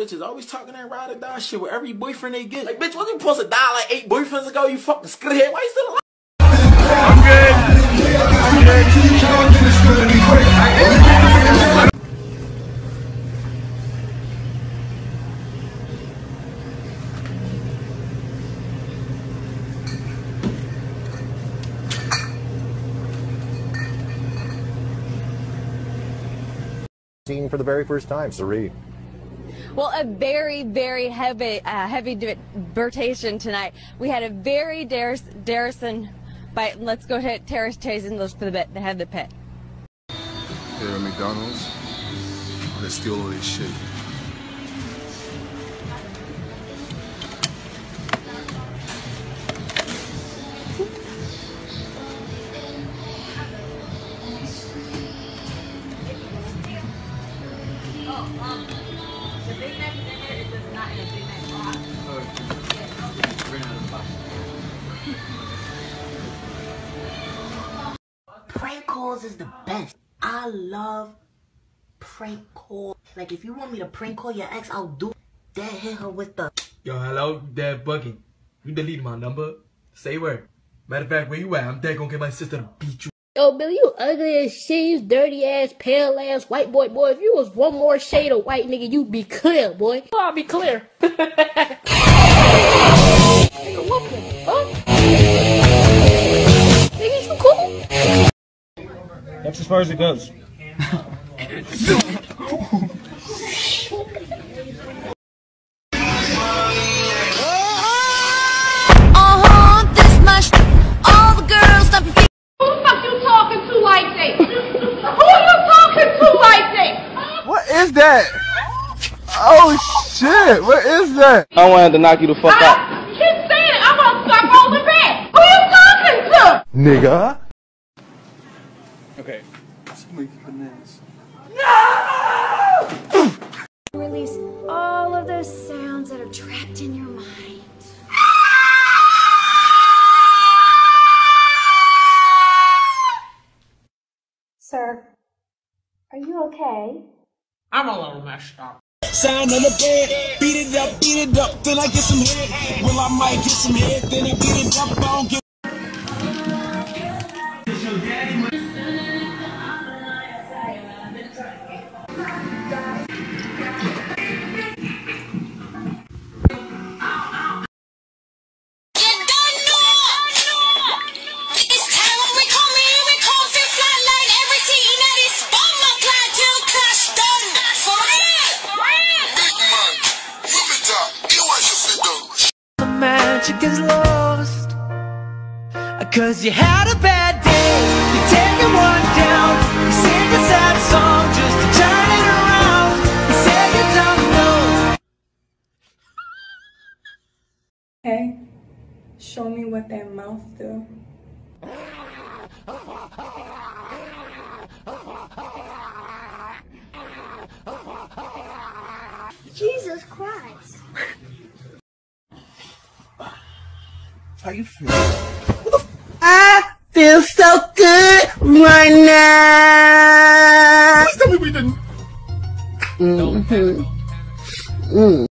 Bitches always talking that ride or die shit with every boyfriend they get. Like, bitch, wasn't you supposed to die like 8 boyfriends ago? You fucking skinhead. Why you still alive? I'm good. I'm good. Seen for the very first time, Sari. Well, a very, very heavy debatation tonight. We had a very Darrison bite. Let's go ahead, Terracing those for the bit. They have the pet. Here at McDonald's, let's steal all this shit. The Big Mac is in there. It does not in a Big Mac box. Prank calls is the best. I love prank calls. Like, if you want me to prank call your ex, I'll do it. Then hit her with the... Yo, hello, Dad Bucky. You deleted my number? Say where. Matter of fact, where you at? I'm dead gonna get my sister to beat you. Yo, Billy, you ugly as shit, you dirty ass, pale ass white boy. Boy, if you was one more shade of white, nigga, you'd be clear, boy. Oh, I'll be clear. Nigga, what the fuck? Nigga, you cool? That's as far as it goes. This much. All the girls stop your feet. Who the fuck you talking to like that? Who you talking to like that? What is that? Oh shit, what is that? I wanted to knock you the fuck out. Keep saying it. I'm gonna start rolling back. Who you talking to? Nigga. Okay. Smoky bananas. Release all of those sounds that are trapped in your mind. Sir, are you okay? I'm a little messed up. Sound on the bed, beat it up, then I get some head. Well, I might get some head, then I beat it up, I don't get. Magic is lost, 'cause you had a bad day. You take it one down, you sing a sad song just to turn it around. You say you don't know. Hey, show me what that mouth do. Jesus Christ. How you feel? I feel so good right now. Please tell me we didn't.